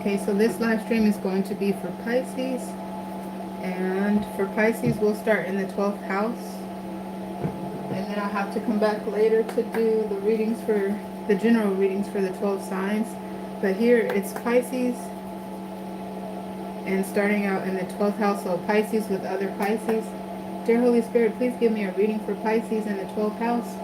Okay, so this live stream is going to be for Pisces. And for Pisces, we'll start in the 12th house. And then I'll have to come back later to do the readings for the general readings for the 12 signs. But here it's Pisces and starting out in the 12th house, so Pisces with other Pisces. Dear Holy Spirit, please give me a reading for Pisces in the 12th house.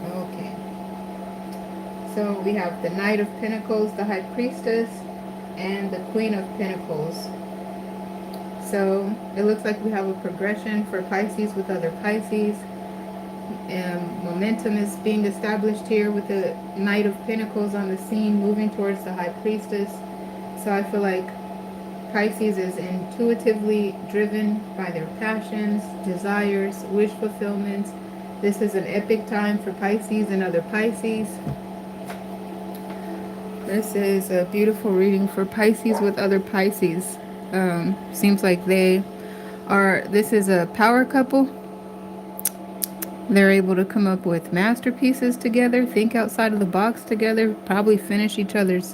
Okay. So we have the Knight of Pentacles, the High Priestess, and the Queen of Pentacles. So it looks like we have a progression for Pisces with other Pisces. And momentum is being established here with the Knight of Pentacles on the scene, moving towards the High Priestess. So I feel like Pisces is intuitively driven by their passions, desires, wish fulfillments. This is an epic time for Pisces and other Pisces. This is a beautiful reading for Pisces with other Pisces. Seems like this is a power couple. They're able to come up with masterpieces together, think outside of the box together, probably finish each other's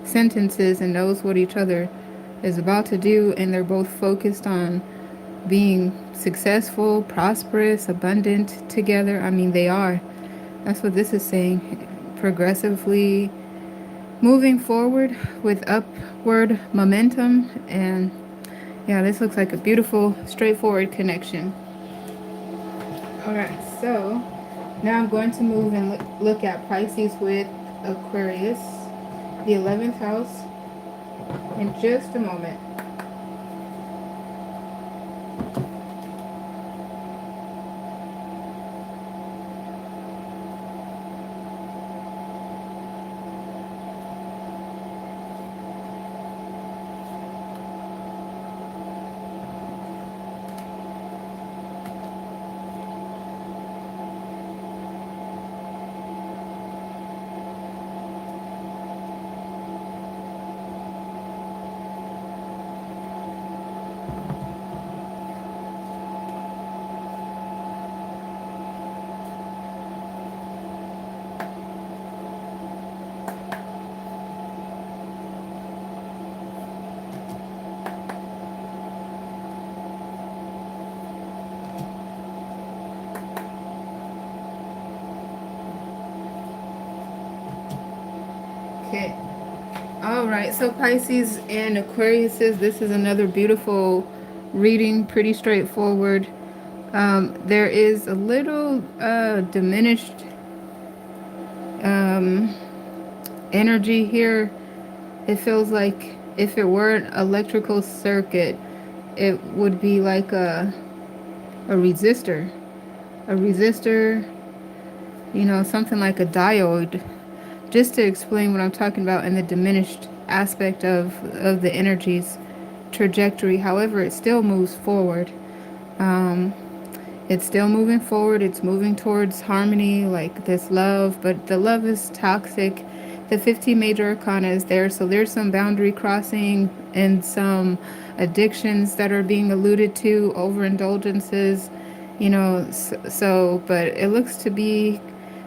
sentences and knows what each other is about to do. And they're both focused on being successful, prosperous, abundant together. I mean, they are. That's what this is saying. Progressively moving forward with upward momentum. And yeah, this looks like a beautiful, straightforward connection. All right, so now I'm going to move and look at Pisces with Aquarius, the 11th house, in just a moment. Okay. All right, so Pisces and Aquariuses, this is another beautiful reading, pretty straightforward. There is a little diminished energy here. It feels like if it were an electrical circuit, it would be like a resistor. A resistor, something like a diode. Just to explain what I'm talking about in the diminished aspect of the energy's trajectory. However, it still moves forward. It's still moving forward. It's moving towards harmony, like this love, but the love is toxic. The 15 major arcana is there, so there's some boundary crossing and some addictions that are being alluded to, overindulgences, but it looks to be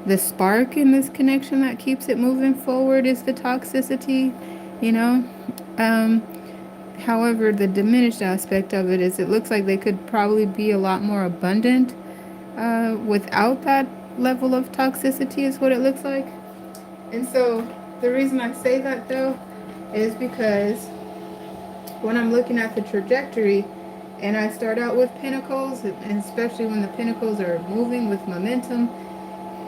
the spark in this connection that keeps it moving forward is the toxicity, you know. Um, However, the diminished aspect of it is it looks like they could probably be a lot more abundant without that level of toxicity is what it looks like. And so the reason I say that though is because when I'm looking at the trajectory and I start out with pentacles, and especially when the pentacles are moving with momentum,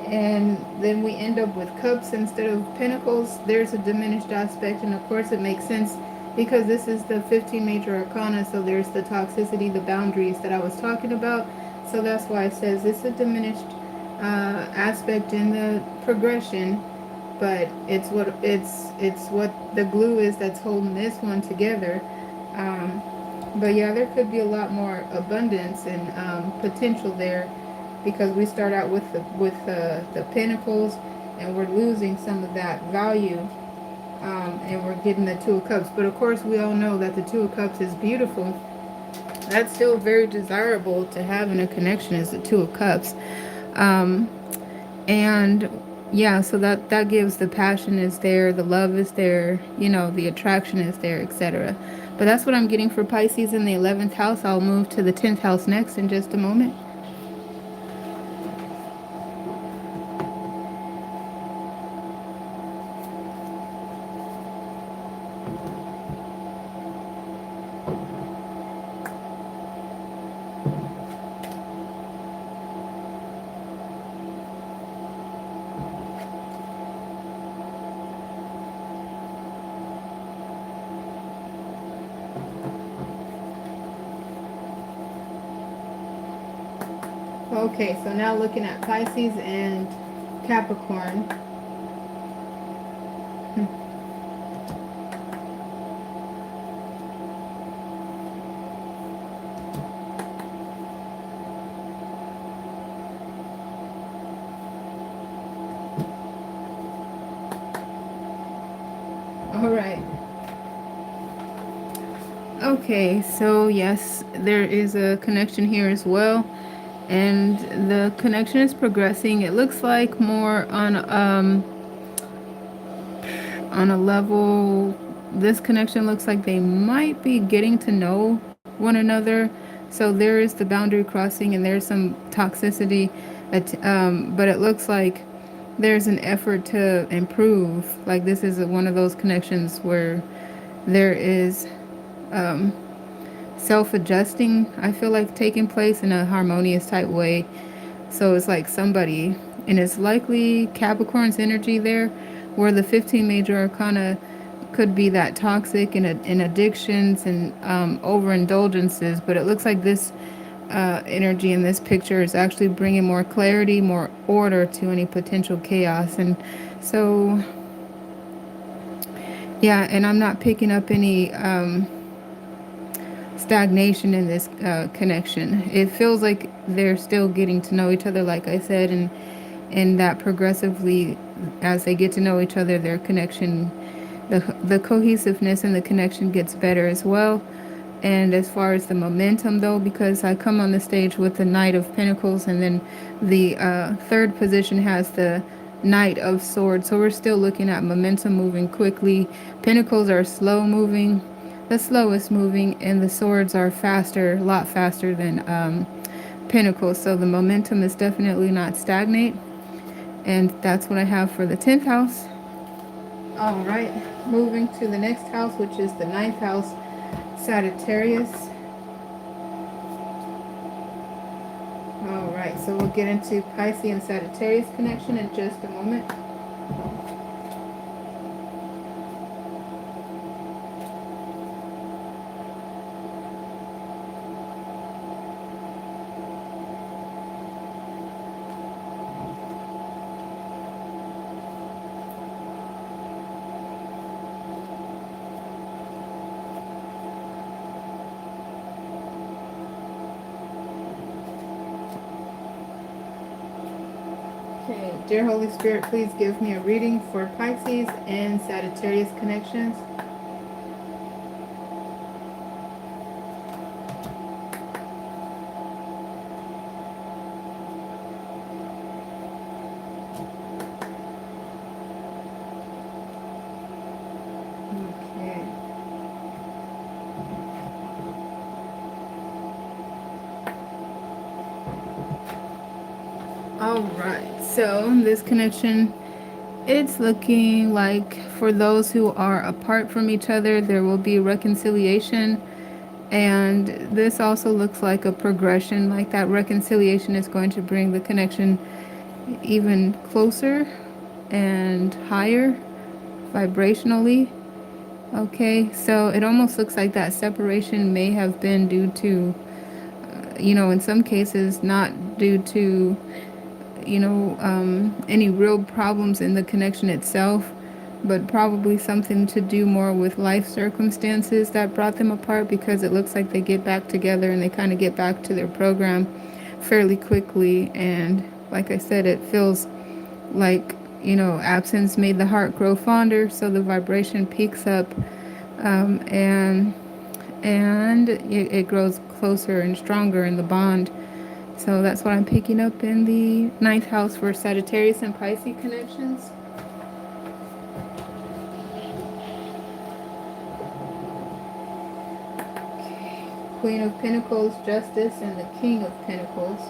and then we end up with cups instead of pentacles, there's a diminished aspect. And of course it makes sense because this is the 15 major arcana, so there's the toxicity, the boundaries that I was talking about. So that's why it says it's a diminished aspect in the progression, but it's what the glue is that's holding this one together. But yeah, there could be a lot more abundance and potential there because we start out with the pentacles, and we're losing some of that value, and we're getting the Two of Cups. But of course, we all know that the Two of Cups is beautiful. That's still very desirable to have in a connection, is the Two of Cups. Um, and yeah, so that gives, the passion is there, the love is there, the attraction is there, etc. But that's what I'm getting for Pisces in the 11th house. I'll move to the 10th house next in just a moment. Okay, so now looking at Pisces and Capricorn. All right. Okay, so yes, there is a connection here as well, and the connection is progressing. It looks like more on a level. This connection looks like they might be getting to know one another. So there is the boundary crossing, and there's some toxicity, but it looks like there's an effort to improve. Like this is one of those connections where there is self-adjusting, I feel like, taking place in a harmonious type way. So it's like somebody, and it's likely Capricorn's energy there, where the 15 major arcana could be that toxic and addictions and overindulgences. But it looks like this energy in this picture is actually bringing more clarity, more order to any potential chaos. And so, yeah, and I'm not picking up any stagnation in this connection. It feels like they're still getting to know each other, like I said, and that progressively, as they get to know each other, their connection, the cohesiveness and the connection gets better as well. And as far as the momentum, though, because I come on the stage with the Knight of Pentacles, and then the third position has the Knight of Swords, so we're still looking at momentum moving quickly. Pentacles are slow moving, the slowest moving, and the swords are faster, a lot faster than Pentacles. So the momentum is definitely not stagnate. And that's what I have for the 10th house. All right, moving to the next house, which is the 9th house, Sagittarius. All right, so we'll get into Pisces and Sagittarius connection in just a moment. Okay, dear Holy Spirit, please give me a reading for Pisces and Sagittarius connections. Okay. All right, so this connection, it's looking like for those who are apart from each other, there will be reconciliation. And this also looks like a progression, like that reconciliation is going to bring the connection even closer and higher vibrationally. Okay, so it almost looks like that separation may have been due to, in some cases, not due to any real problems in the connection itself, but probably something to do more with life circumstances that brought them apart, because it looks like they get back together and they kind of get back to their program. fairly quickly. And like I said, it feels like, absence made the heart grow fonder, so the vibration peaks up, and it grows closer and stronger in the bond. So that's what I'm picking up in the ninth house for Sagittarius and Pisces connections. Queen of Pentacles, Justice, and the King of Pentacles.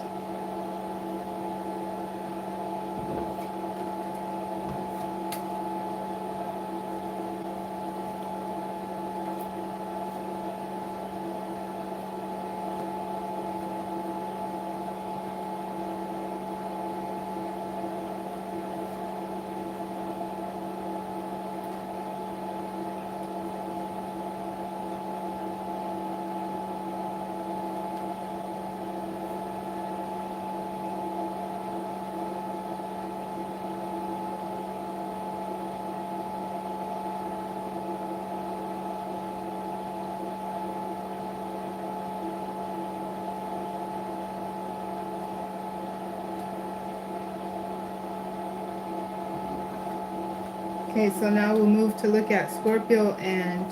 Okay, so now we'll move to look at Scorpio and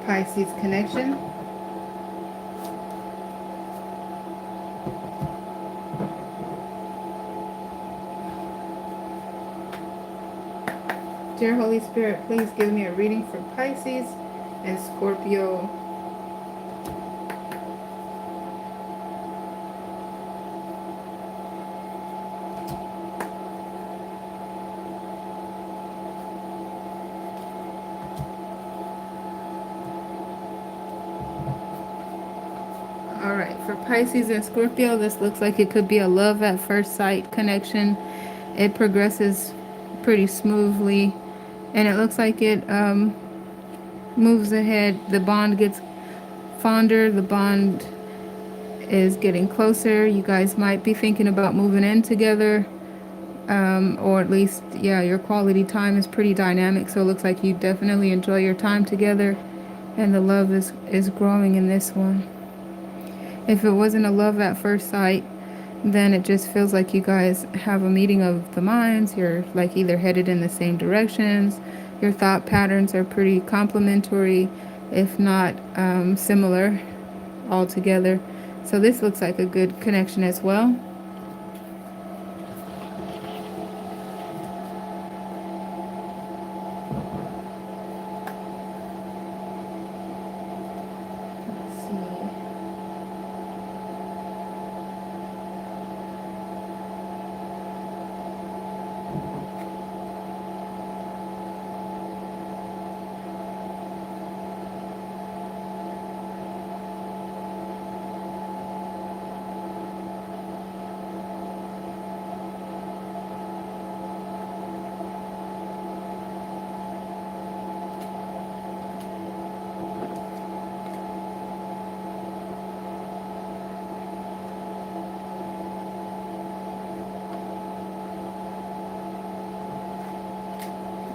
Pisces connection. Dear Holy Spirit, please give me a reading for Pisces and Scorpio. Alright, for Pisces and Scorpio, this looks like it could be a love at first sight connection. It progresses pretty smoothly, and it looks like it moves ahead. The bond gets fonder, the bond is getting closer. You guys might be thinking about moving in together, or at least, yeah, your quality time is pretty dynamic, so it looks like you definitely enjoy your time together, and the love is growing in this one. If it wasn't a love at first sight, then it just feels like you guys have a meeting of the minds. You're like either headed in the same directions. Your thought patterns are pretty complementary, if not similar altogether. So this looks like a good connection as well. Let's see.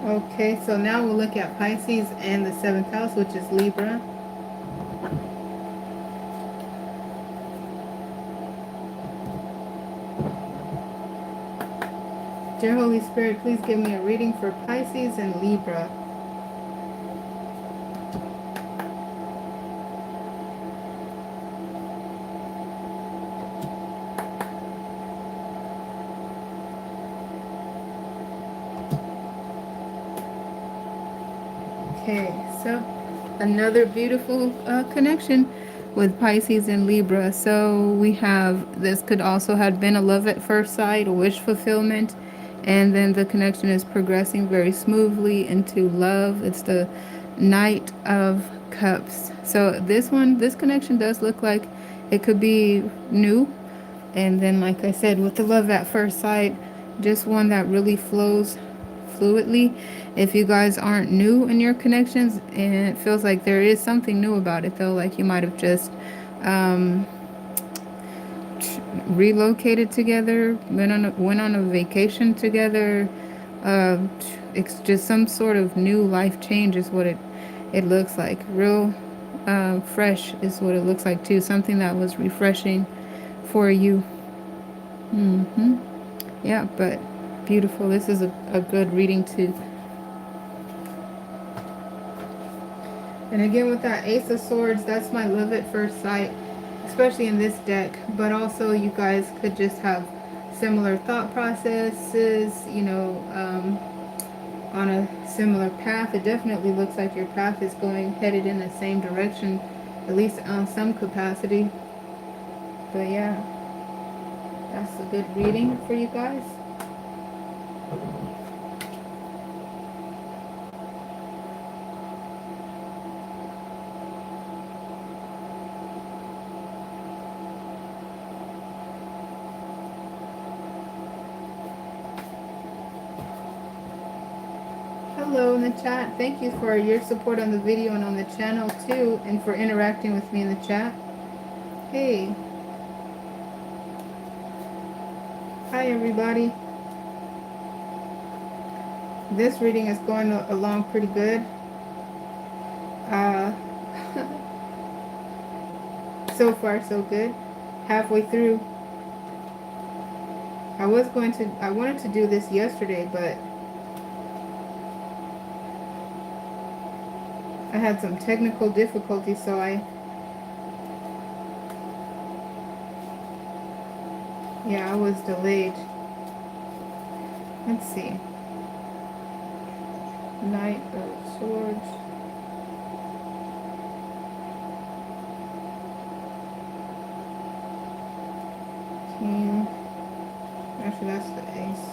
Okay, so now we'll look at Pisces and the 7th house, which is Libra. Dear Holy Spirit, please give me a reading for Pisces and Libra. Okay, so another beautiful connection with Pisces and Libra. So we have, this could also have been a love at first sight, a wish fulfillment, and then the connection is progressing very smoothly into love. It's the Knight of Cups. So this connection does look like it could be new. And then, like I said, with the love at first sight, just one that really flows fluidly. If you guys aren't new in your connections, and it feels like there is something new about it, though, like you might have just um, relocated together, went on a vacation together. Uh, it's just some sort of new life change is what it looks like. Real fresh is what it looks like too. Something that was refreshing for you. Yeah, but beautiful. This is a good reading too. And again, with that Ace of Swords, that's my love at first sight, especially in this deck. But also, you guys could just have similar thought processes, on a similar path. It definitely looks like your path is headed in the same direction, at least on some capacity. But yeah, that's a good reading for you guys. Hello in the chat. Thank you for your support on the video and on the channel too, and for interacting with me in the chat. Hey. Hi everybody. This reading is going along pretty good. So far so good. Halfway through. I wanted to do this yesterday, but I had some technical difficulties, so I was delayed. Let's see. Knight of Swords. King. Actually, that's the ace.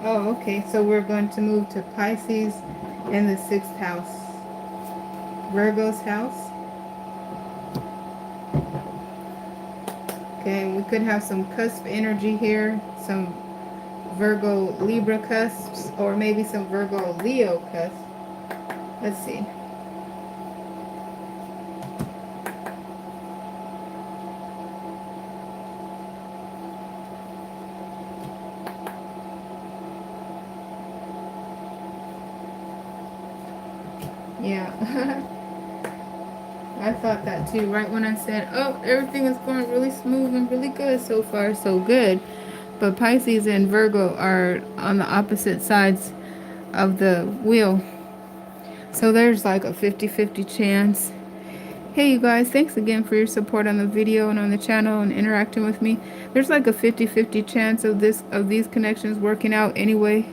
Oh, okay. So we're going to move to Pisces in the 6th house. Virgo's house. Okay, we could have some cusp energy here. Some Virgo Libra cusps, or maybe some Virgo Leo cusp. Let's see. Yeah. I thought that too, right when I said, oh, everything is going really smooth and really good so far, so good. But Pisces and Virgo are on the opposite sides of the wheel. So there's like a 50-50 chance. Hey you guys, thanks again for your support on the video and on the channel and interacting with me. There's like a 50-50 chance of these connections working out anyway,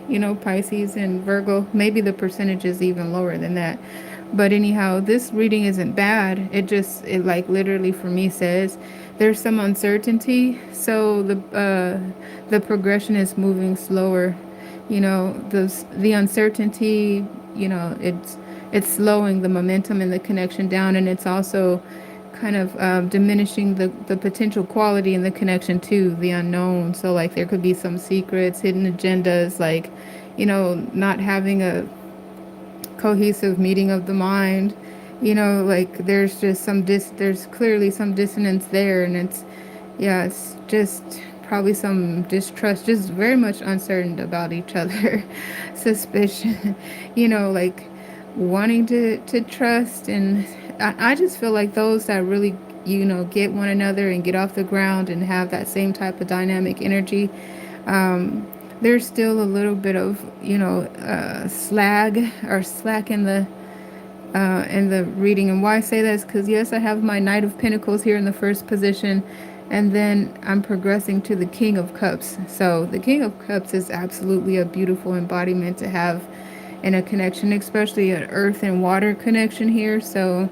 Pisces and Virgo. Maybe the percentage is even lower than that. But anyhow, this reading isn't bad. It like literally for me says there's some uncertainty, so the progression is moving slower. The uncertainty, it's slowing the momentum and the connection down, and it's also kind of diminishing the potential quality in the connection to the unknown. So like there could be some secrets, hidden agendas, like not having a cohesive meeting of the mind. Like there's just there's clearly some dissonance there, and it's just probably some distrust, just very much uncertain about each other. Suspicion, like wanting to trust. And I just feel like those that really get one another and get off the ground and have that same type of dynamic energy, there's still a little bit of slack in the reading. And why I say that is because yes, I have my Knight of Pentacles here in the first position, and then I'm progressing to the King of Cups. So the King of Cups is absolutely a beautiful embodiment to have in a connection, especially an earth and water connection here. So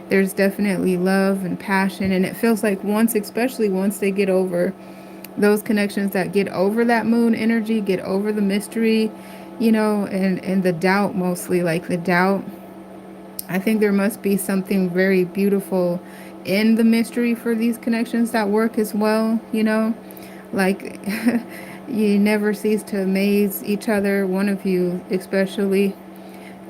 there's definitely love and passion, and it feels like especially once they get over those connections, that get over that moon energy, get over the mystery, and the doubt, mostly like the doubt. I think there must be something very beautiful in the mystery for these connections that work as well, like you never cease to amaze each other, one of you especially.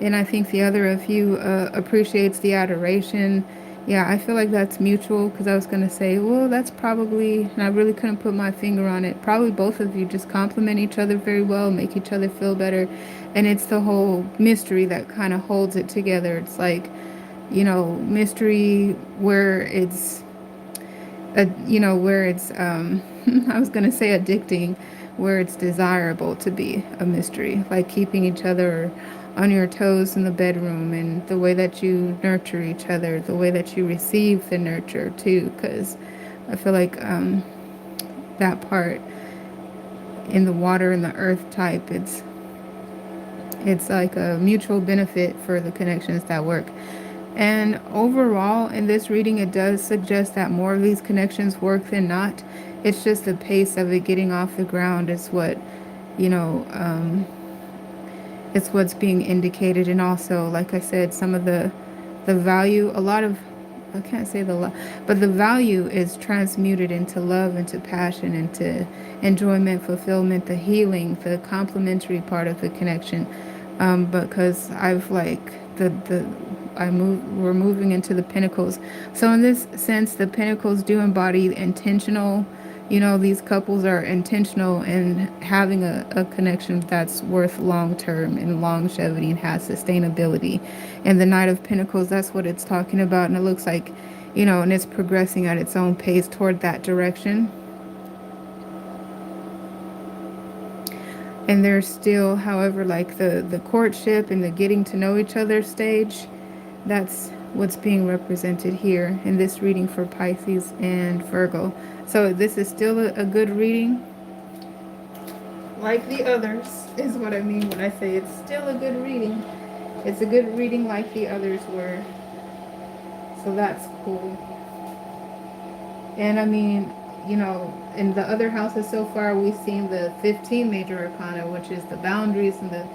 And I think the other of you appreciates the adoration. Yeah, I feel like that's mutual, because I was going to say, well, that's probably, and I really couldn't put my finger on it, probably both of you just complement each other very well, make each other feel better. And it's the whole mystery that kind of holds it together. It's like mystery where it's where it's I was gonna say addicting, where it's desirable to be a mystery, like keeping each other on your toes in the bedroom, and the way that you nurture each other, the way that you receive the nurture too, because I feel like that part in the water and the earth type, it's like a mutual benefit for the connections that work. And overall, in this reading, it does suggest that more of these connections work than not. It's just the pace of it getting off the ground is what, you know, it's what's being indicated. And also, like I said, some of the value, a lot of, I can't say the love, but the value is transmuted into love, into passion, into enjoyment, fulfillment, the healing, the complementary part of the connection. Because I've like we're moving into the pinnacles. So in this sense, the pinnacles do embody intentional. These couples are intentional in having a connection that's worth long term and longevity and has sustainability. And the Knight of Pentacles, that's what it's talking about. And it looks like, and it's progressing at its own pace toward that direction. And there's still, however, like the courtship and the getting to know each other stage. That's what's being represented here in this reading for Pisces and Virgo. So this is still a good reading, like the others, is what I mean when I say it's still a good reading. It's a good reading like the others were. So that's cool. And I mean, in the other houses so far, we've seen the 15 major arcana, which is the boundaries and the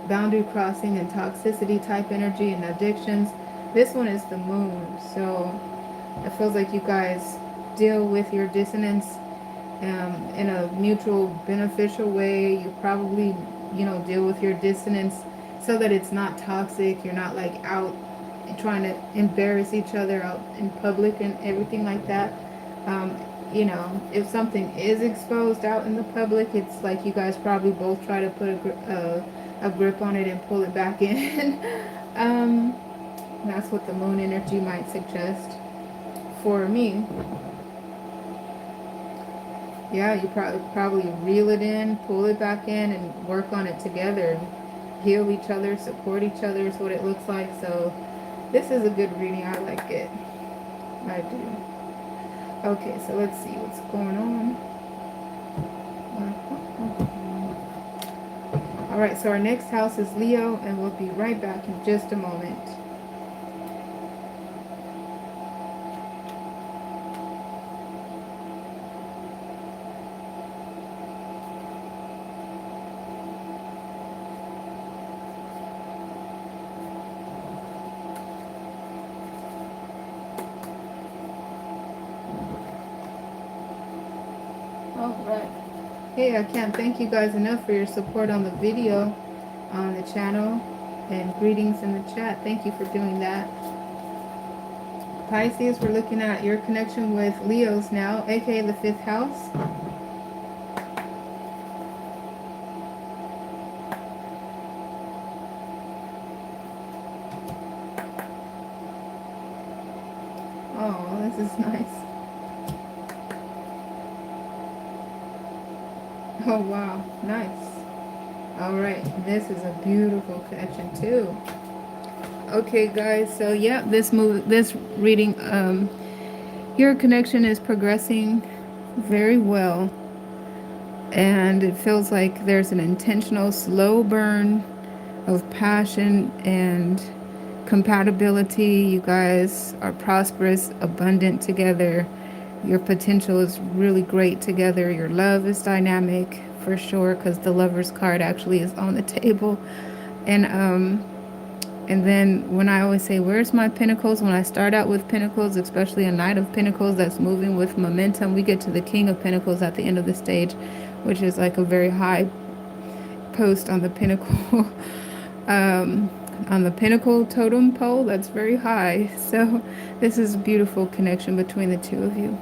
boundary crossing and toxicity type energy and addictions. This one is the moon. So it feels like you guys deal with your dissonance in a mutual beneficial way. You probably, deal with your dissonance so that it's not toxic. You're not like out trying to embarrass each other out in public and everything like that. Um, if something is exposed out in the public, it's like you guys probably both try to put a grip on it and pull it back in. That's what the moon energy might suggest for me. Yeah, you probably reel it in, pull it back in, and work on it together. Heal each other, support each other is what it looks like. So this is a good reading. I like it. I do. Okay, so let's see what's going on. All right, so our next house is Leo, and we'll be right back in just a moment. All right. Hey, I can't thank you guys enough for your support on the video, on the channel, and greetings in the chat. Thank you for doing that. Pisces, we're looking at your connection with Leos now, aka the 5th house. Oh, this is nice. Oh, wow. Nice. All right. This is a beautiful connection, too. Okay, guys. So, yeah, this reading, your connection is progressing very well. And it feels like there's an intentional slow burn of passion and compatibility. You guys are prosperous, abundant together. Your potential is really great together. Your love is dynamic for sure, because the Lover's card actually is on the table. And then when I always say, where's my Pentacles? When I start out with Pentacles, especially a Knight of Pentacles that's moving with momentum, we get to the King of Pentacles at the end of the stage, which is like a very high post on the Pinnacle. On the Pinnacle totem pole, that's very high. So this is a beautiful connection between the two of you.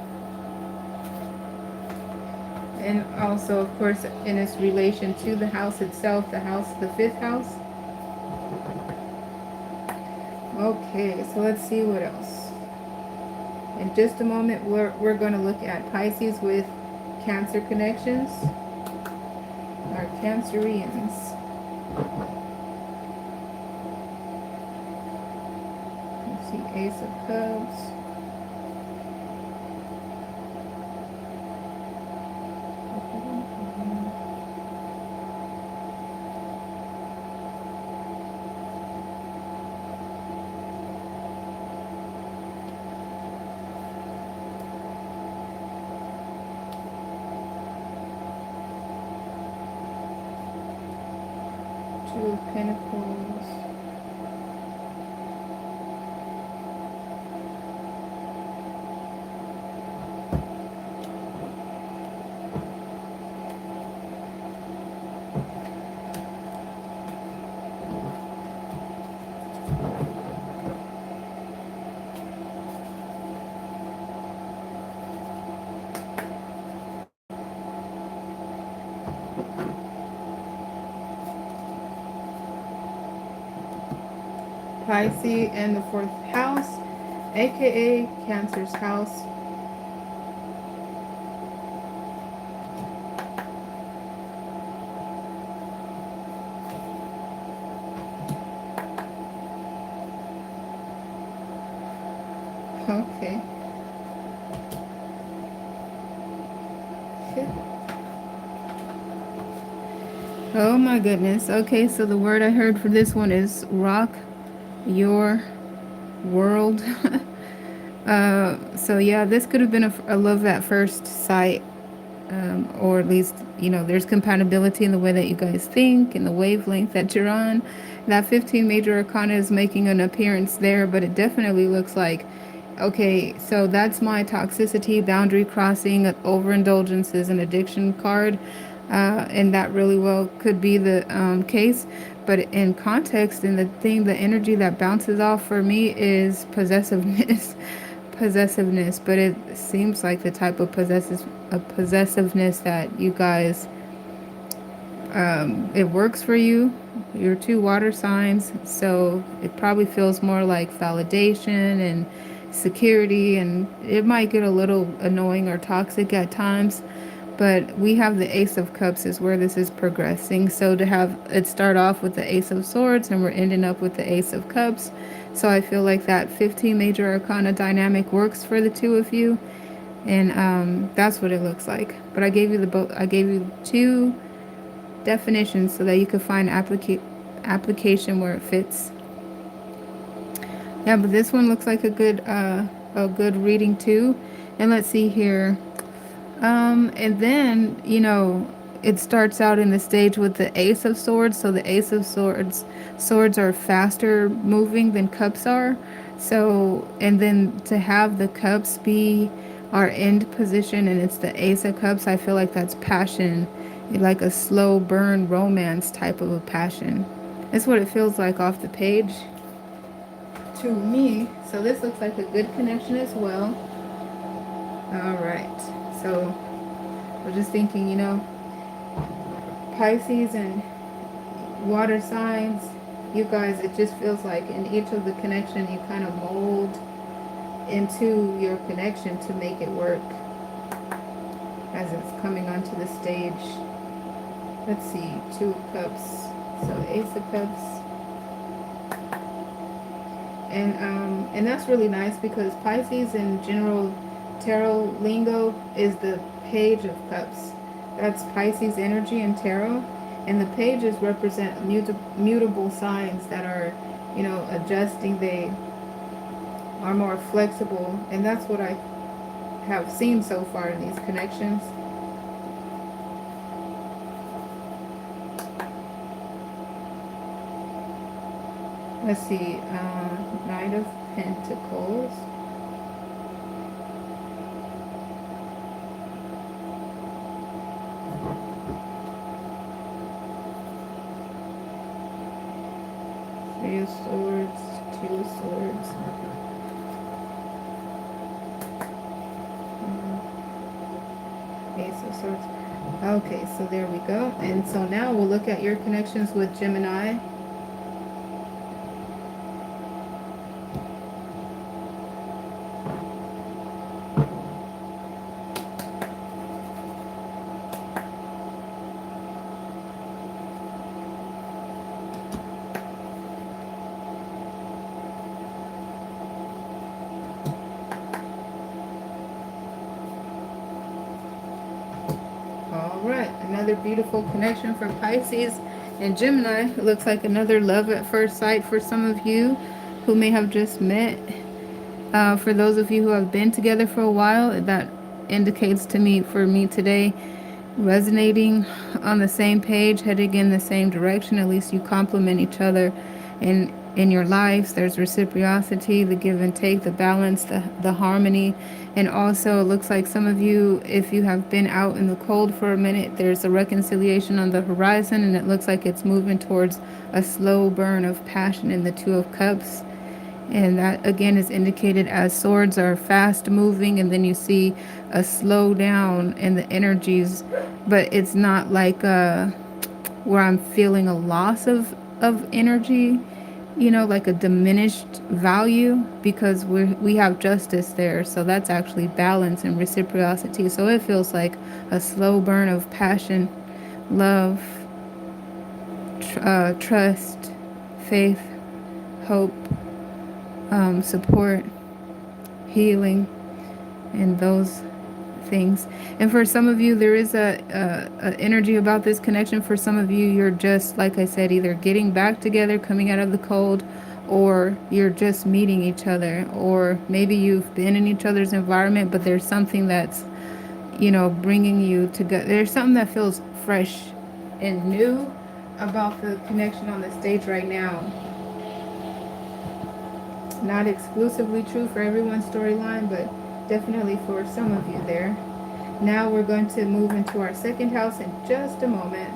And also, of course, in its relation to the house itself, the 5th house. Okay, so let's see what else. In just a moment, we're going to look at Pisces with Cancer connections, our Cancerians. Let's see, Ace of Cups. Two of Pentacles. Pisces and the fourth house, aka Cancer's house. Okay. Oh my goodness. Okay, so the word I heard for this one is rock your world. So yeah, this could have been a love at first sight, or at least, there's compatibility in the way that you guys think and the wavelength that you're on. That 15 major arcana is making an appearance there, but it definitely looks like, okay, so that's my toxicity, boundary crossing, overindulgences, and addiction card. And that really well could be the case. But in context, and the thing, the energy that bounces off for me is possessiveness. Possessiveness, but it seems like the type of possessiveness that you guys, it works for you. You're two water signs, so it probably feels more like validation and security, and it might get a little annoying or toxic at times. But we have the Ace of Cups is where this is progressing. So to have it start off with the Ace of Swords and we're ending up with the Ace of Cups. So I feel like that 15 major arcana dynamic works for the two of you. And that's what it looks like. But I gave you I gave you two definitions so that you could find application where it fits. Yeah, but this one looks like a good reading too. And let's see here. And then, it starts out in the stage with the Ace of Swords. So the Ace of Swords are faster moving than Cups are. So, and then to have the Cups be our end position and it's the Ace of Cups, I feel like that's passion, like a slow burn romance type of a passion. That's what it feels like off the page to me. So this looks like a good connection as well. All right. So we're just thinking, Pisces and water signs, you guys, it just feels like in each of the connection, you kind of mold into your connection to make it work as it's coming onto the stage. Let's see, Two of Cups, so Ace of Cups. And that's really nice because Pisces in general tarot lingo is the Page of Cups. That's Pisces energy in tarot. And the pages represent mutable signs that are, adjusting. They are more flexible. And that's what I have seen so far in these connections. Let's see, Knight of Pentacles. Three of Swords, Two of Swords. Ace of Swords. Okay, so there we go. And so now we'll look at your connections with Gemini. another beautiful connection for Pisces and Gemini. It looks like another love at first sight for some of you who may have just met. For those of you who have been together for a while, that indicates to me, for me today, resonating on the same page, heading in the same direction. At least you complement each other in your lives. There's reciprocity, the give and take, the balance, the harmony. And also, it looks like some of you, if you have been out in the cold for a minute, there's a reconciliation on the horizon, and it looks like it's moving towards a slow burn of passion in the Two of Cups. And that again is indicated as swords are fast moving, and then you see a slow down in the energies, but it's not like where I'm feeling a loss of energy, like a diminished value, because we have justice there. So that's actually balance and reciprocity. So it feels like a slow burn of passion, love, trust, faith, hope, support, healing, and those things. And for some of you, there is a energy about this connection. For some of you, you're just, like I said, either getting back together, coming out of the cold, or you're just meeting each other, or maybe you've been in each other's environment, but there's something that's, bringing you together. There's something that feels fresh and new about the connection on the stage right now. Not exclusively true for everyone's storyline, but definitely for some of you there. Now we're going to move into our second house in just a moment.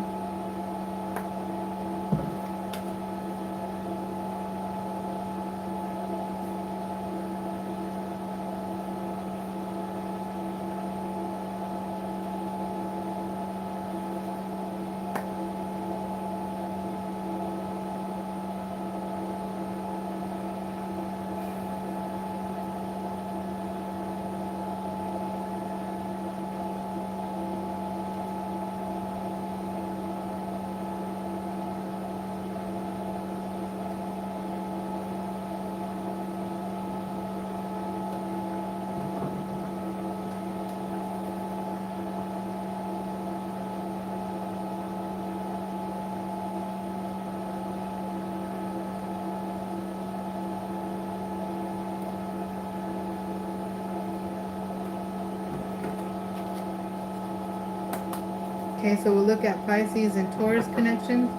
Okay, so we'll look at Pisces and Taurus connections,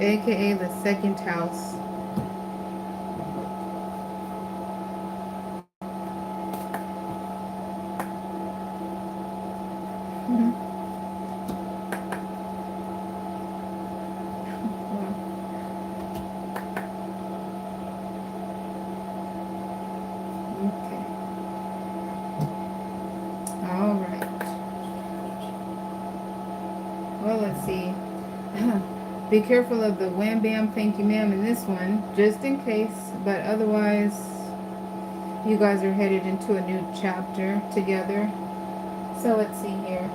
aka the second house. Okay. All right. Well, let's see. Be careful of the wham bam thank you ma'am in this one, just in case, but otherwise you guys are headed into a new chapter together. So let's see here.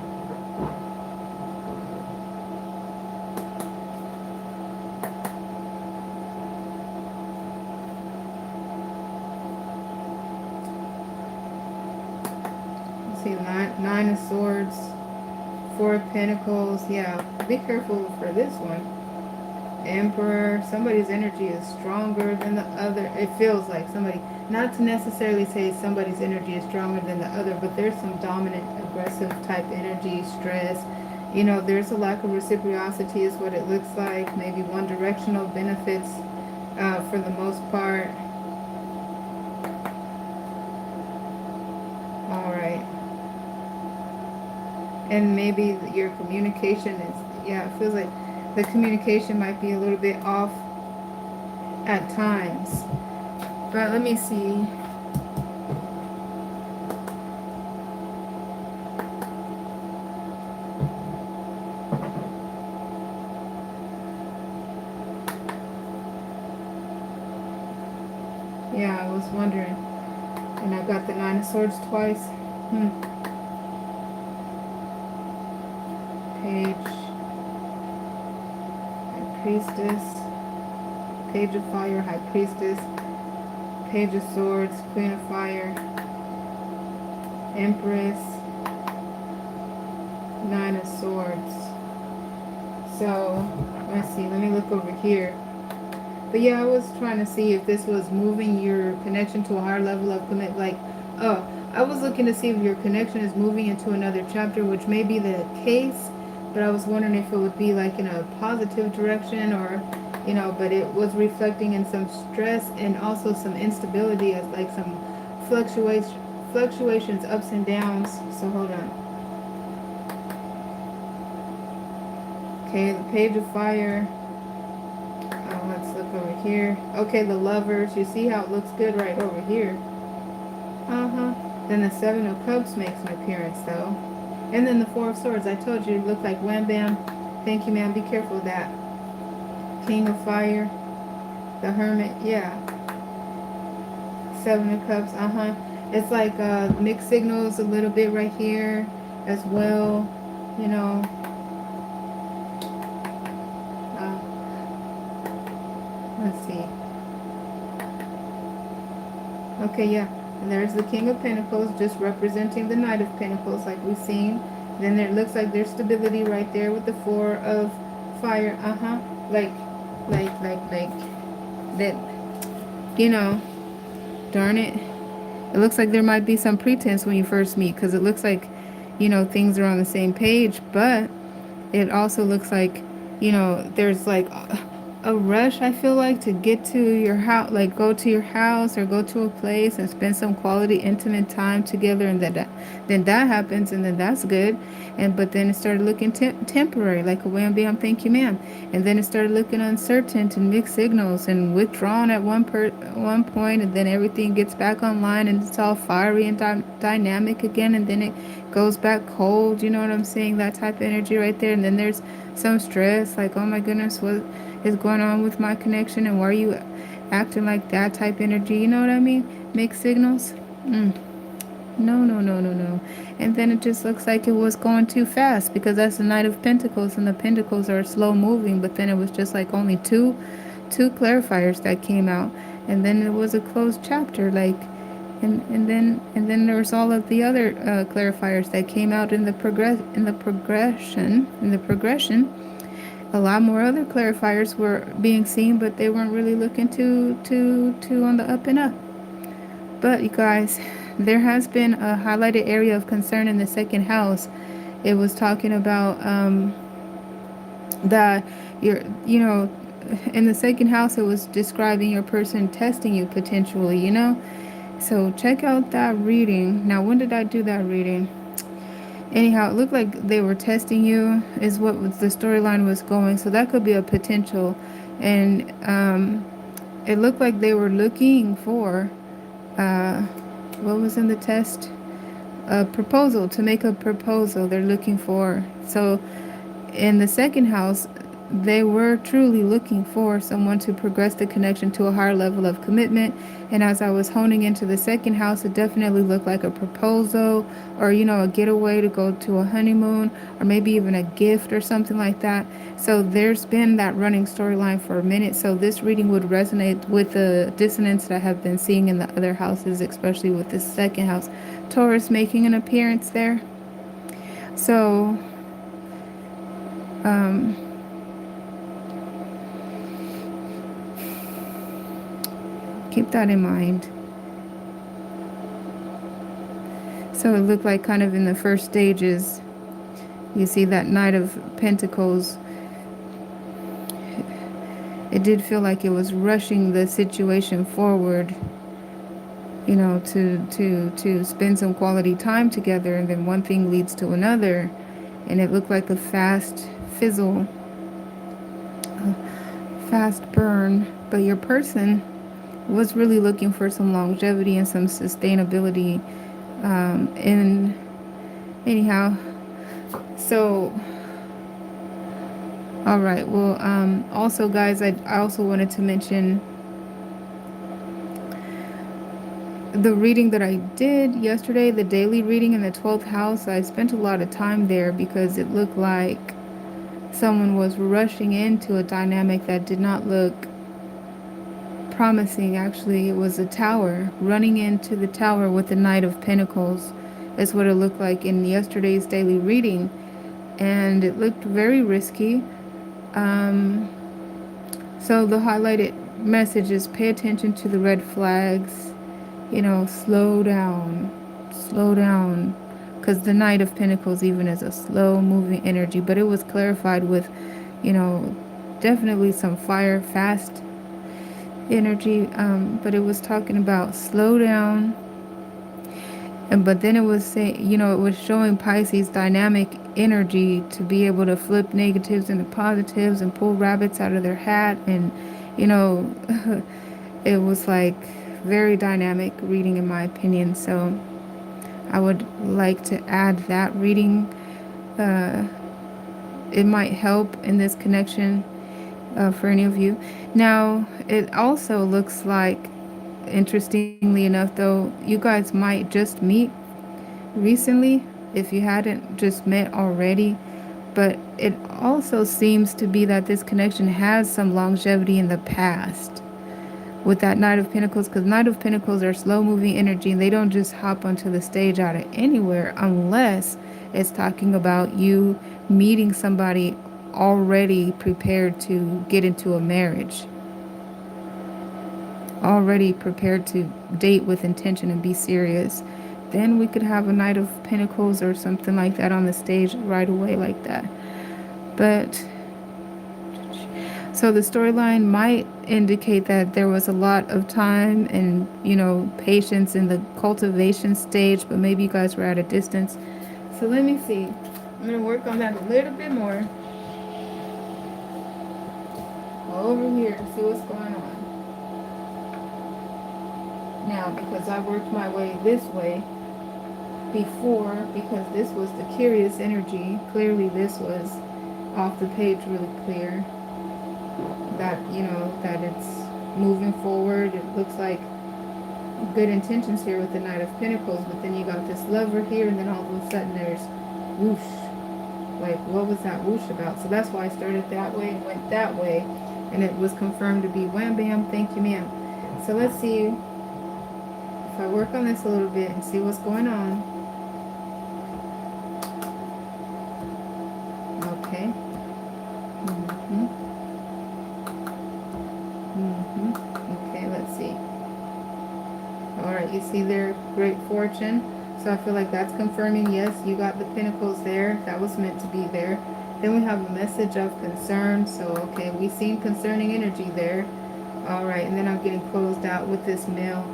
Let's see, nine of swords, Four of Pentacles. Yeah, be careful for this one. Emperor. Somebody's energy is stronger than the other. It feels like somebody, not to necessarily say somebody's energy is stronger than the other, but there's some dominant, aggressive type energy, stress. There's a lack of reciprocity is what it looks like. Maybe one directional benefits for the most part. All right. And maybe your communication is, yeah, it feels like the communication might be a little bit off at times. But let me see. Yeah, I was wondering. And I got the Nine of Swords twice. Page. High Priestess. Page of Fire, High Priestess. Page of Swords, Queen of Fire. Empress. Nine of Swords. So, let's see. Let me look over here. But yeah, I was trying to see if this was moving your connection to a higher level of commit. Like, oh, I was looking to see if your connection is moving into another chapter, which may be the case. But I was wondering if it would be like in a positive direction, or, but it was reflecting in some stress and also some instability, as like some fluctuations, ups and downs. So hold on. Okay, the Page of Fire. Let's look over here. Okay, the Lovers. You see how it looks good right over here. Then the Seven of Cups makes an appearance, though. And then the Four of Swords. I told you it looked like wham bam. Thank you, ma'am. Be careful of that. King of Fire. The Hermit. Yeah. Seven of Cups. It's like mixed signals a little bit right here as well. You know. Let's see. Okay, yeah. And there's the King of Pentacles just representing the Knight of Pentacles like we've seen. Then it looks like there's stability right there with the Four of Fire. Like that, darn it. It looks like there might be some pretense when you first meet, because it looks like, things are on the same page, but it also looks like, there's like a rush, I feel like, to get to your house, like go to your house or go to a place and spend some quality intimate time together, and then that happens, and then that's good. But then it started looking temporary, like a wham bam thank you ma'am, and then it started looking uncertain and mixed signals and withdrawn at one point, and then everything gets back online and it's all fiery and dynamic again, and then it goes back cold. You know what I'm saying? That type of energy right there. And then there's some stress, like, oh my goodness, what is going on with my connection, and why are you acting like that type energy? You know what I mean? Mixed signals. No. And then it just looks like it was going too fast, because that's the Knight of Pentacles, and the Pentacles are slow moving. But then it was just like only two clarifiers that came out, and then it was a closed chapter, like, and then there was all of the other clarifiers that came out in the progression. A lot more other clarifiers were being seen, but they weren't really looking too on the up and up. But you guys, there has been a highlighted area of concern in the second house. It was talking about that in the second house, it was describing your person testing you potentially, So check out that reading. Now, when did I do that reading? Anyhow, it looked like they were testing you, is what the storyline was going. So that could be a potential. And it looked like they were looking for, what was in the test? A proposal, to make a proposal they're looking for. So in the second house, they were truly looking for someone to progress the connection to a higher level of commitment. And as I was honing into the second house, it definitely looked like a proposal, or a getaway to go to a honeymoon, or maybe even a gift or something like that. So there's been that running storyline for a minute. So this reading would resonate with the dissonance that I have been seeing in the other houses, especially with this second house. Taurus making an appearance there. So keep that in mind. So it looked like kind of in the first stages, you see that Knight of Pentacles. It did feel like it was rushing the situation forward, to spend some quality time together, and then one thing leads to another, and it looked like a fast fizzle, a fast burn. But your person was really looking for some longevity and some sustainability. And anyhow, so all right, well, also guys, I also wanted to mention the reading that I did yesterday, the daily reading in the 12th house. I spent a lot of time there because it looked like someone was rushing into a dynamic that did not look promising. Actually, it was a tower, running into the tower with the Knight of Pentacles is what it looked like in yesterday's daily reading. and it looked very risky. Um, so the highlighted message is pay attention to the red flags, slow down, because the Knight of Pentacles even is a slow moving energy, but it was clarified with, you know, definitely some fire, fast energy, but it was talking about slow down. And but then it was saying, it was showing Pisces dynamic energy to be able to flip negatives into positives and pull rabbits out of their hat. And, you know, it was like very dynamic reading, in my opinion. So I would like to add that reading. Uh, it might help in this connection for any of you. Now, it also looks like, interestingly enough, though, you guys might just meet recently if you hadn't just met already. But it also seems to be that this connection has some longevity in the past with that Knight of Pentacles, because Knight of Pentacles are slow moving energy and they don't just hop onto the stage out of anywhere unless it's talking about you meeting somebody already prepared to get into a marriage, already prepared to date with intention and be serious. Then we could have a Knight of Pentacles or something like that on the stage right away like that. But so the storyline might indicate that there was a lot of time and, patience in the cultivation stage, but maybe you guys were at a distance. So let me see. I'm going to work on that a little bit more. Over here to see what's going on. Now, because I worked my way this way before, because this was the curious energy, clearly this was off the page really clear. That, that it's moving forward. It looks like good intentions here with the Knight of Pentacles, but then you got this Lover here, and then all of a sudden there's whoosh. Like, what was that whoosh about? So that's why I started that way and went that way, and it was confirmed to be wham bam, thank you ma'am. So let's see if I work on this a little bit and see what's going on. Okay. Okay, let's see. Alright, you see there, great fortune. So I feel like that's confirming, yes, you got the Pentacles there. That was meant to be there. Then we have a message of concern. So, okay, we've seen concerning energy there. Alright, and then I'm getting closed out with this male.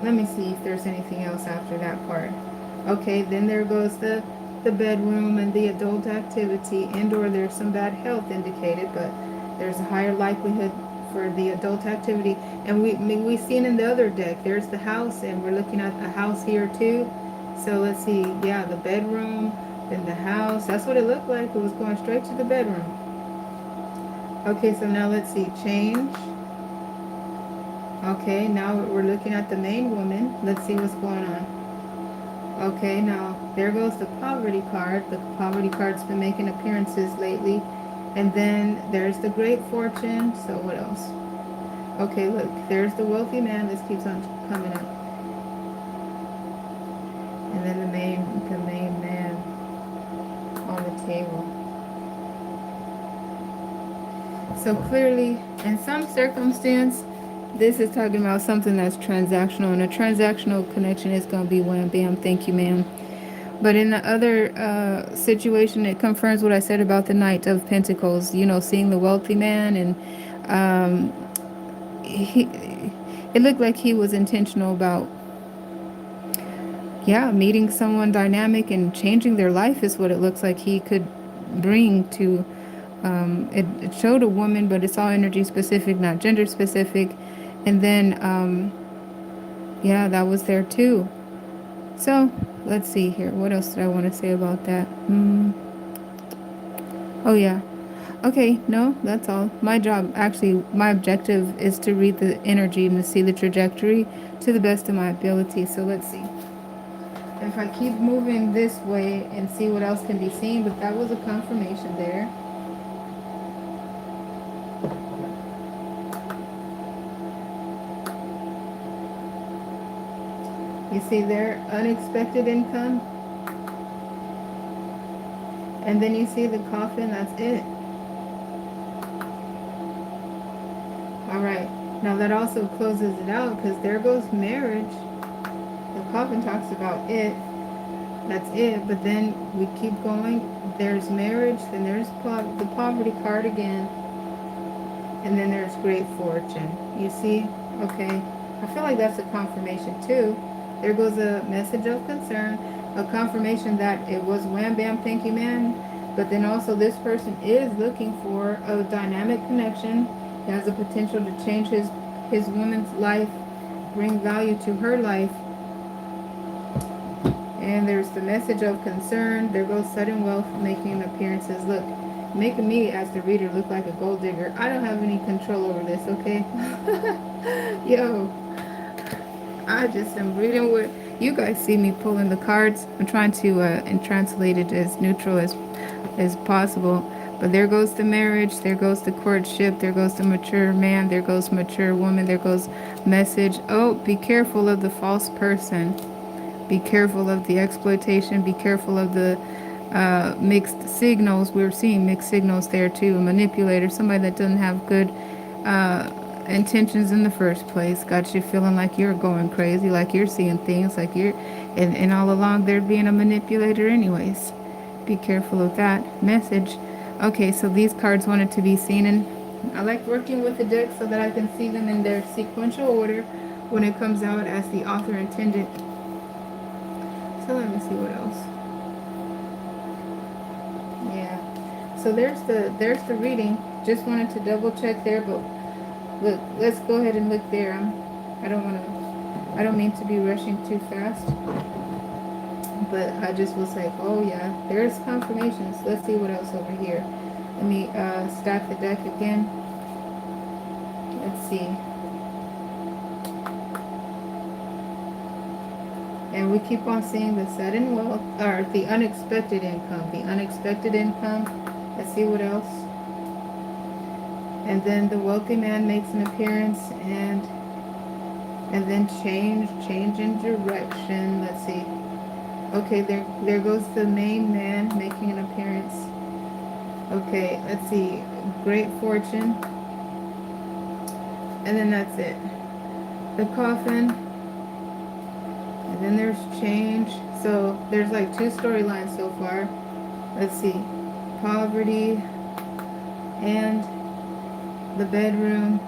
Let me see if there's anything else after that part. Okay, then there goes the bedroom and the adult activity. Indoor, there's some bad health indicated, but there's a higher likelihood for the adult activity. And we've seen in the other deck, there's the house, and we're looking at the house here too. So let's see, yeah, the bedroom, then the house. That's what it looked like. It was going straight to the bedroom. Okay, so now let's see, change. Okay, now we're looking at the main woman. Let's see what's going on. Okay, now there goes the poverty card. The poverty card's been making appearances lately. And then there's the great fortune. So what else? Okay, look, there's the wealthy man. This keeps on coming up. And then the main man on the table. So clearly, in some circumstance, this is talking about something that's transactional, and a transactional connection is going to be wham bam, thank you ma'am. But in the other situation, it confirms what I said about the Knight of Pentacles, seeing the wealthy man, and it looked like he was intentional about, meeting someone dynamic and changing their life is what it looks like he could bring to, it showed a woman, but it's all energy specific, not gender specific. And then, that was there too. So let's see here. What else did I want to say about that? Oh, yeah. Okay, no, that's all. My job, actually, my objective is to read the energy and to see the trajectory to the best of my ability. So let's see. If I keep moving this way and see what else can be seen, but that was a confirmation there. You see there, unexpected income. And then you see the coffin, that's it. All right. Now that also closes it out because there goes marriage. The coffin talks about it. That's it. But then we keep going. There's marriage. Then there's the poverty card again. And then there's great fortune. You see? Okay. I feel like that's a confirmation too. There goes a message of concern. A confirmation that it was wham bam thank you man. But then also this person is looking for a dynamic connection. It has the potential to change his woman's life, bring value to her life. And there's the message of concern. There goes sudden wealth making appearances. Look, making me as the reader look like a gold digger. I don't have any control over this, okay? Yo, I just am reading what you guys see me pulling the cards. I'm trying to and translate it as neutral as possible. But there goes the marriage, there goes the courtship, there goes the mature man, there goes mature woman, there goes message. Oh, be careful of the false person. Be careful of the exploitation. Be careful of the mixed signals. We're seeing mixed signals there too. A manipulator, somebody that doesn't have good intentions in the first place, got you feeling like you're going crazy, like you're seeing things, like you're, and all along they're being a manipulator anyways. Be careful of that message. Okay, so these cards wanted to be seen, and I like working with the deck so that I can see them in their sequential order when it comes out as the author intended. So let me see what else. Yeah. So there's the reading. Just wanted to double check there, but look, let's go ahead and look there. I don't mean to be rushing too fast, but I just was like, oh yeah, there's confirmations. Let's see what else over here. Let me stack the deck again. Let's see. And we keep on seeing the sudden wealth, or the unexpected income. The unexpected income. Let's see what else. And then the wealthy man makes an appearance, and then change in direction. Let's see. Okay, there goes the main man making an appearance. Okay, let's see. Great fortune. And then that's it. The coffin. And then there's change. So there's like two storylines so far. Let's see. Poverty and the bedroom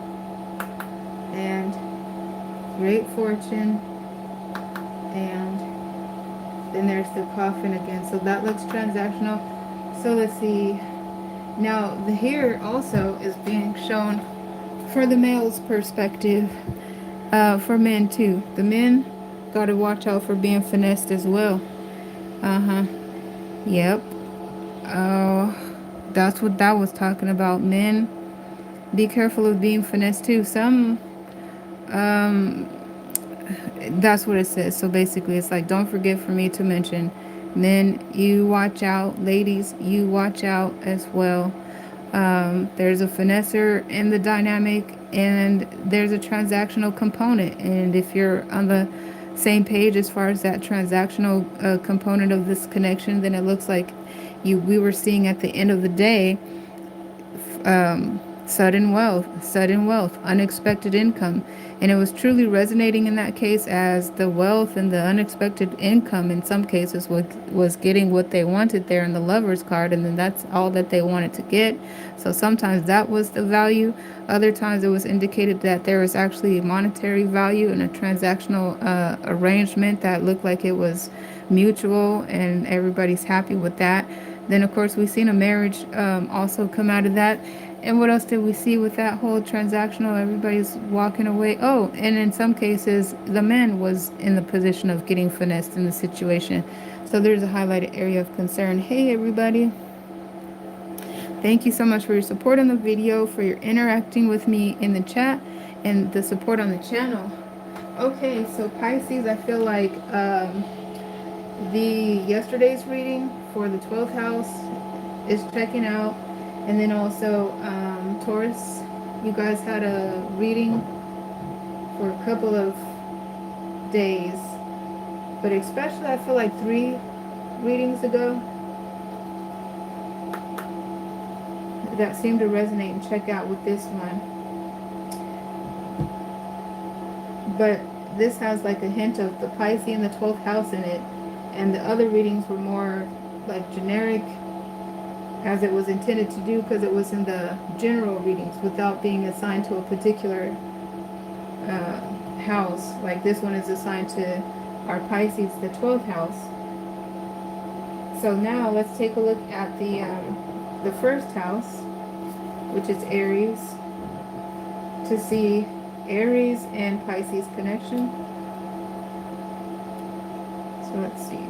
and great fortune, and then there's the coffin again. So that looks transactional. So let's see. Now the here also is being shown for the male's perspective, for men too. The men got to watch out for being finessed as well. Yep. That's what that was talking about. Men, be careful of being finessed too. That's what it says. So basically it's like, don't forget for me to mention, men, you watch out. Ladies, you watch out as well. There's a finesser in the dynamic, and there's a transactional component. And if you're on the same page as far as that transactional component of this connection, then it looks like we were seeing at the end of the day, sudden wealth, unexpected income. And it was truly resonating in that case, as the wealth and the unexpected income in some cases was getting what they wanted there in the Lover's card, and then that's all that they wanted to get. So sometimes that was the value. Other times it was indicated that there was actually a monetary value and a transactional arrangement that looked like it was mutual, and everybody's happy with that. Then of course we've seen a marriage also come out of that. And what else did we see with that whole transactional? Everybody's walking away. Oh, and in some cases, the man was in the position of getting finessed in the situation. So there's a highlighted area of concern. Hey, everybody. Thank you so much for your support on the video, for your interacting with me in the chat, and the support on the channel. Okay, so Pisces, I feel like the yesterday's reading for the 12th house is checking out. And then also Taurus, you guys had a reading for a couple of days, but especially I feel like 3 readings ago, that seem to resonate and check out with this one. But this has like a hint of the Pisces in the 12th house in it, and the other readings were more like generic, as it was intended to do, because it was in the general readings without being assigned to a particular house. Like this one is assigned to our Pisces, the 12th house. So now let's take a look at the first house, which is Aries, to see Aries and Pisces connection. So let's see.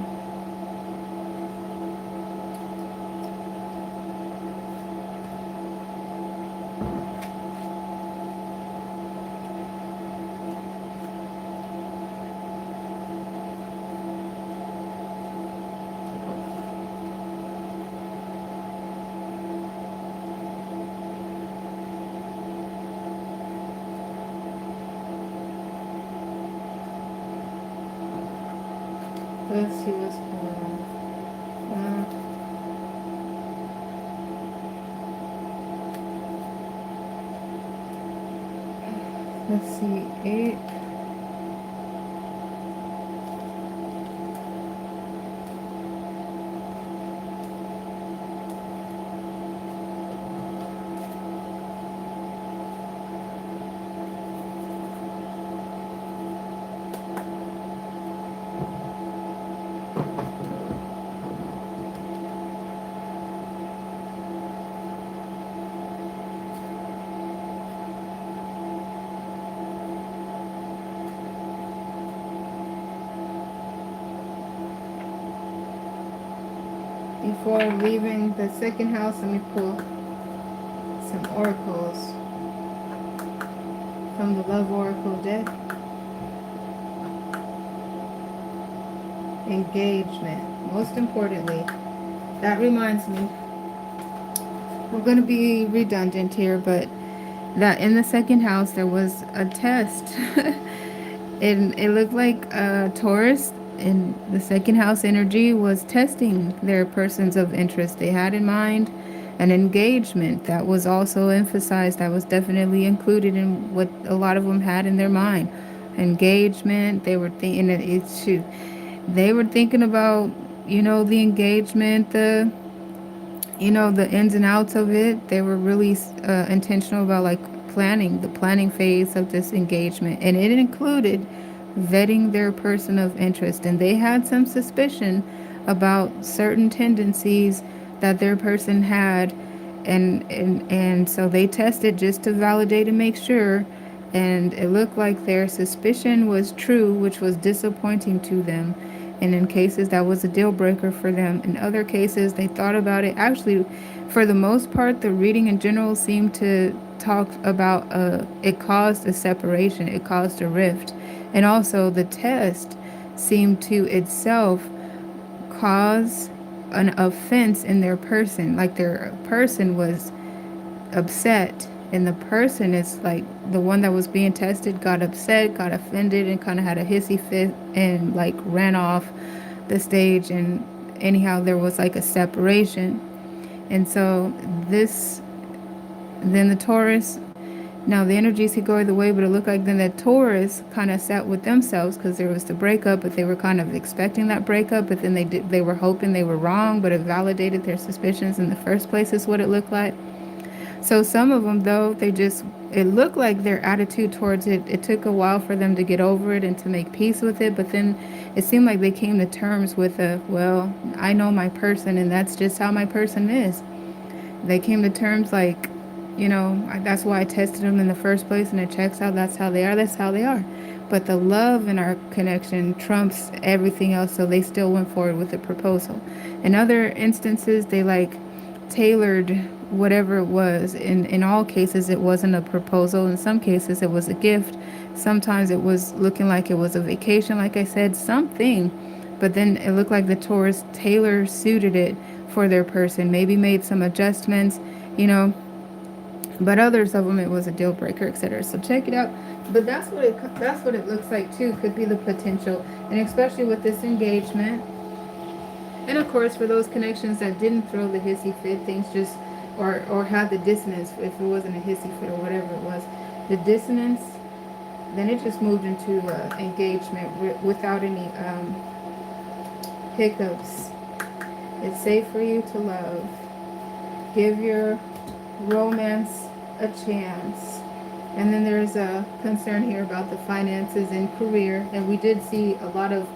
Let's see what's going on. Let's see, 8. Before leaving the second house, let me pull some oracles from the Love Oracle deck. Engagement. Most importantly, that reminds me, we're going to be redundant here, but that in the second house there was a test. And it looked like Taurus in the second house energy was testing their persons of interest. They had in mind an engagement that was also emphasized, that was definitely included in what a lot of them had in their mind. Engagement, they were thinking that they were thinking about, the engagement, the ins and outs of it. They were really intentional about like the planning phase of this engagement, and it included vetting their person of interest. And they had some suspicion about certain tendencies that their person had, and so they tested just to validate and make sure. And it looked like their suspicion was true, which was disappointing to them. And in cases that was a deal breaker for them. In other cases, they thought about it. Actually, for the most part, the reading in general seemed to talk about it caused a separation, it caused a rift. And also the test seemed to itself cause an offense in their person. Like their person was upset, and the person is like the one that was being tested got upset, got offended, and kind of had a hissy fit and like ran off the stage. And anyhow, there was like a separation. And so then the Taurus, now the energies could go either way, but it looked like then that Taurus kind of sat with themselves, because there was the breakup, but they were kind of expecting that breakup, but then they were hoping they were wrong, but it validated their suspicions in the first place, is what it looked like. So some of them, though, it looked like their attitude towards it took a while for them to get over it and to make peace with it. But then it seemed like they came to terms with well, I know my person, and that's just how my person is. They came to terms like, that's why I tested them in the first place, and it checks out. That's how they are. That's how they are. But the love in our connection trumps everything else, so they still went forward with the proposal. In other instances, they tailored whatever it was. In all cases, it wasn't a proposal. In some cases, it was a gift. Sometimes it was looking like it was a vacation, like I said, something. But then it looked like the Taurus tailor suited it for their person, maybe made some adjustments, but others of them it was a deal breaker, etc. So check it out. But that's what it looks like too. Could be the potential, and especially with this engagement. And of course, for those connections that didn't throw the hissy fit, things just or had the dissonance, if it wasn't a hissy fit or whatever it was, the dissonance, then it just moved into engagement without any hiccups. It's safe for you to love. Give your romance a chance. And then there's a concern here about the finances and career. And we did see a lot of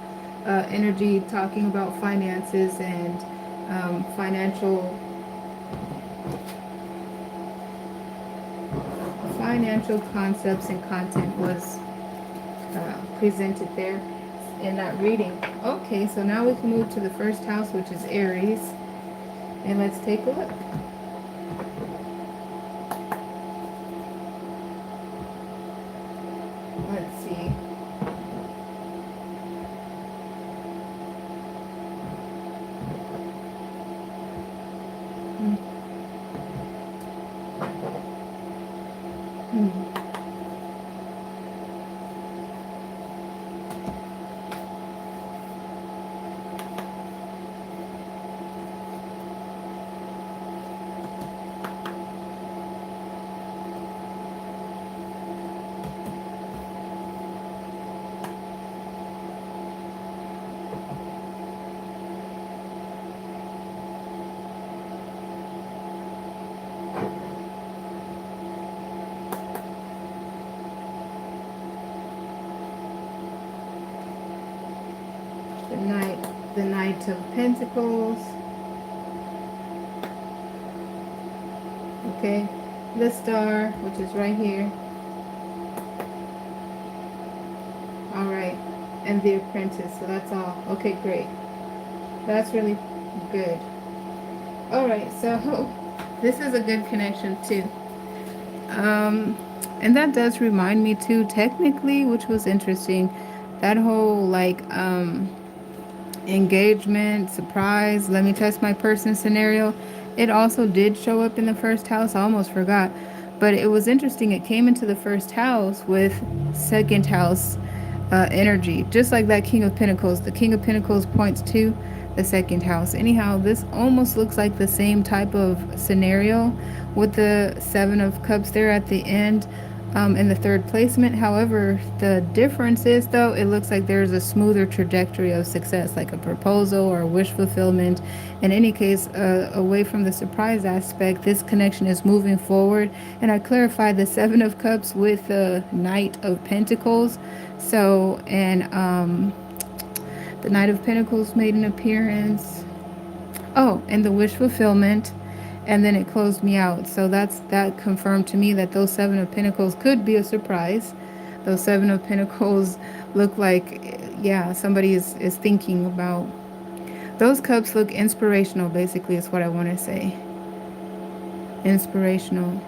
energy talking about finances and financial concepts and content was presented there in that reading. Okay, so now we can move to the first house, which is Aries. And let's take a look. Let's see. Hmm. Hmm. The Knight of Pentacles. Okay, the Star, which is right here. All right, and the Apprentice. So that's all. Okay, great. That's really good. All right, so this is a good connection too. And that does remind me too, technically, which was interesting, that whole like engagement, surprise, let me test my person scenario. It also did show up in the first house. I almost forgot. But it was interesting. It came into the first house with second house energy, just like that King of Pentacles. The King of Pentacles points to the second house. Anyhow, this almost looks like the same type of scenario with the Seven of Cups there at the end in the third placement. However, the difference is, though, it looks like there's a smoother trajectory of success, like a proposal or a wish fulfillment. In any case, away from the surprise aspect, this connection is moving forward. And I clarified the Seven of Cups with the Knight of Pentacles. So, and the Knight of Pentacles made an appearance. Oh, and the wish fulfillment, and then it closed me out. So that confirmed to me that those Seven of Pentacles could be a surprise. Those Seven of Pentacles look like, yeah, somebody is thinking about. Those cups look inspirational, basically, is what I want to say. Inspirational.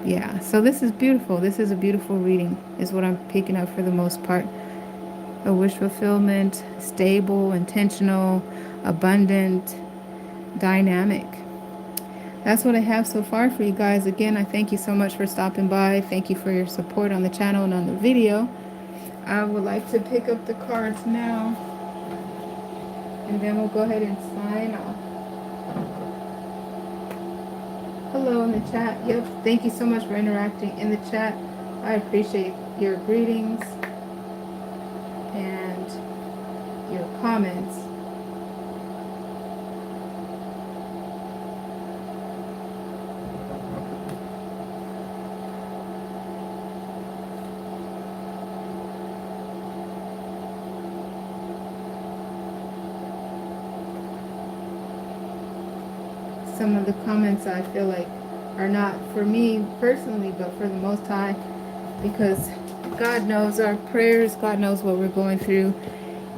Yeah, so this is beautiful. This is a beautiful reading, is what I'm picking up for the most part. A wish fulfillment, stable, intentional, abundant, dynamic. That's what I have so far for you guys. Again, I thank you so much for stopping by. Thank you for your support on the channel and on the video. I would like to pick up the cards now, and then we'll go ahead and sign off. Hello in the chat. Yep, thank you so much for interacting in the chat. I appreciate your greetings and your comments. Some of the comments I feel like are not for me personally, but for the Most High, because God knows our prayers, God knows what we're going through,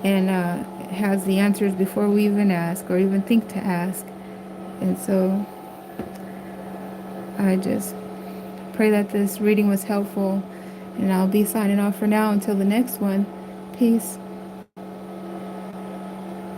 and has the answers before we even ask or even think to ask. And so I just pray that this reading was helpful, and I'll be signing off for now until the next one. Peace.